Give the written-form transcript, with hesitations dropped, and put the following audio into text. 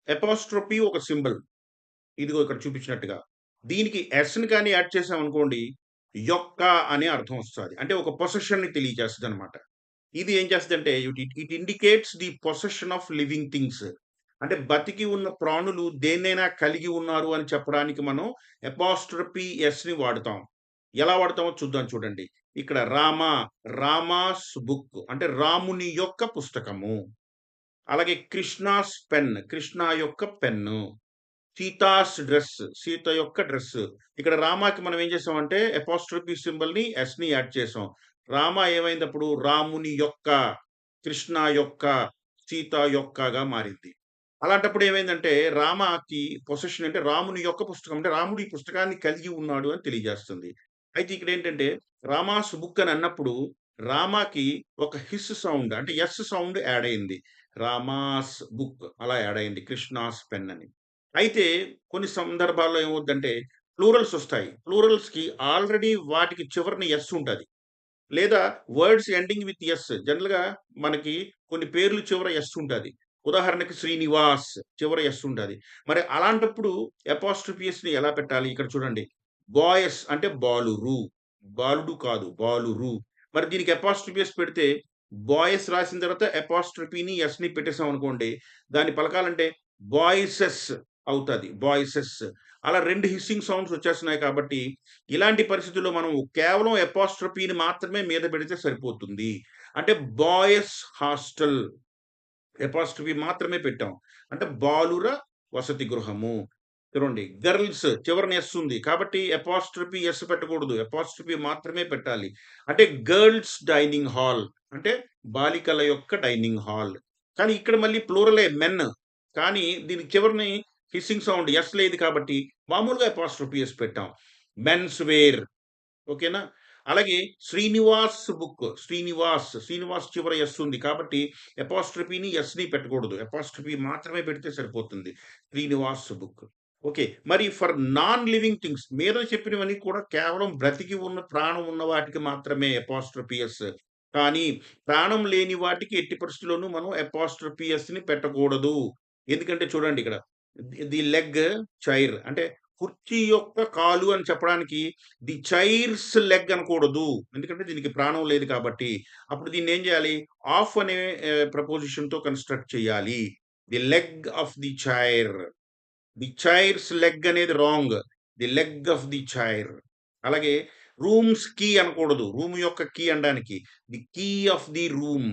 అపాస్ట్రోఫీ ఒక సింబల్. ఇదిగో ఇక్కడ చూపించినట్టుగా. దీనికి ఎస్‌ని గాని యాడ్ చేసామనుకోండి, యొక్క అనే అర్థం వస్తది. అంటే ఒక పొసెషన్‌ని తెలియజేస్తదనమాట. ఇది ఏం చేస్తదంటే it it indicates the possession of living things. అంటే బతికి ఉన్న ప్రాణులు దేన్నైనా కలిగి ఉన్నారు అని చెప్పడానికి మనం అపాస్ట్రఫీ ఎస్‌ని వాడుతాం. ఎలా వాడతామో చూద్దాం చూడండి. ఇక్కడ రామాస్ బుక్ అంటే రాముని యొక్క పుస్తకము. అలాగే కృష్ణాస్ పెన్, కృష్ణ యొక్క పెన్ను. సీతాస్ డ్రెస్, సీత యొక్క డ్రెస్. ఇక్కడ రామాకి మనం ఏం చేసామంటే అపాస్ట్రోఫీ సింబల్‌ని, ఎస్‌ని యాడ్ చేసాం. రామ ఏమైందప్పుడు రాముని యొక్క, కృష్ణ యొక్క, సీత యొక్కగా మారింది. అలాంటప్పుడు ఏమైందంటే రామకి పొసెషన్ అంటే రాముని యొక్క పుస్తకం. అంటే రాముడు ఈ పుస్తకాన్ని కలిగి ఉన్నాడు అని తెలియజేస్తుంది. అయితే ఇక్కడేంటంటే రామాస్ బుక్ అని అన్నప్పుడు రామాకి ఒక హిస్ సౌండ్ అంటే ఎస్ సౌండ్ యాడ్ అయింది. రామాస్ బుక్ అలా యాడ్ అయింది. కృష్ణాస్ పెన్ అని. అయితే కొన్ని సందర్భాల్లో ఏమవుద్దంటే ప్లూరల్స్ ఒస్తాయి. ప్లూరల్స్‌కి ఆల్రెడీ వాటికి చివరన ఎస్ ఉంటది. లేదా వర్డ్స్ ఎండింగ్ విత్ ఎస్. జనరల్‌గా మనకి కొన్ని పేర్లు చివర ఎస్ ఉంటది. ఉదాహరణకి శ్రీనివాస్ చివర ఎస్ ఉంటది. మరి అలాంటప్పుడు అపాస్ట్రోఫీ ఎస్‌ని ఎలా పెట్టాలి? ఇక్కడ చూడండి. బాయస్ అంటే బాలురు. బాలుడు కాదు. బాలురు. మరి దీనికి అపాస్ట్రోఫీ ఎస్ పెడితే బాయస్ రాసిన తర్వాత అపాస్ట్రోఫీని, ఎస్‌ని పెట్టేసామనుకోండి. దాన్ని పలకాలంటే బాయ్సెస్ అవుతది. బాయ్సెస్. అలా 2 హిస్సింగ్ సౌండ్స్ వచ్చేస్తున్నాయి కాబట్టి ఇలాంటి పరిస్థితుల్లో మనం కేవలం అపాస్ట్రఫీని మాత్రమే మీద పెడితే సరిపోతుంది. అంటే బాయ్స్ హాస్టల్ అపాస్ట్రఫీ మాత్రమే పెట్టాం. అంటే బాలుర వసతి గృహము. చూడండి గర్ల్స్ చివరన ఎస్ ఉంది. కాబట్టి అపాస్ట్రఫీ ఎస్ పెట్టకూడదు. అపాస్ట్రఫీ మాత్రమే పెట్టాలి. అంటే గర్ల్స్ డైనింగ్ హాల్ అంటే బాలికల యొక్క డైనింగ్ హాల్. కానీ ఇక్కడ మళ్ళీ ప్లూరలే మెన్. కానీ దీనికి చివరని హిస్సింగ్ సౌండ్ ఎస్ లేదు కాబట్టి మామూలుగా అపాస్ట్రఫీ ఎస్ పెట్టాం. మెన్స్ వేర్ ఓకేనా? అలాగే శ్రీనివాస్ బుక్. శ్రీనివాస్ చివర ఎస్ ఉంది. కాబట్టి అపాస్ట్రఫీని, ఎస్‌ని పెట్టకూడదు. అపాస్ట్రఫీ మాత్రమే పెడితే సరిపోతుంది. శ్రీనివాస్ బుక్. ఓకే. మరి ఫర్ నాన్ లివింగ్ థింగ్స్ మీద చెప్పినవన్నీ కూడా కేవలం బ్రతికి ఉన్న ప్రాణం ఉన్న వాటికి మాత్రమే అపాస్ట్రఫీ ఎస్. కానీ ప్రాణం లేని వాటికి ఎట్టి పరిస్థితుల్లోనూ మనం అపాస్ట్రఫీ ఎస్‌ని పెట్టకూడదు. ఎందుకంటే చూడండి ఇక్కడ ది లెగ్ చైర్ అంటే కుర్చీ యొక్క కాలు అని చెప్పడానికి ది చైర్స్ లెగ్ అనకూడదు. ఎందుకంటే దీనికి ప్రాణం లేదు కాబట్టి. అప్పుడు దీన్నేం జేయాలి? ఆఫ్ అనే ప్రపోజిషన్‌తో కన్‌స్ట్రక్ట్ చేయాలి. The leg of the chair. The chair's leg అనేది wrong. The leg of the chair. అలాగే రూమ్స్ కీ అనకూడదు. రూమ్ యొక్క కీ అనడానికి the key of the room.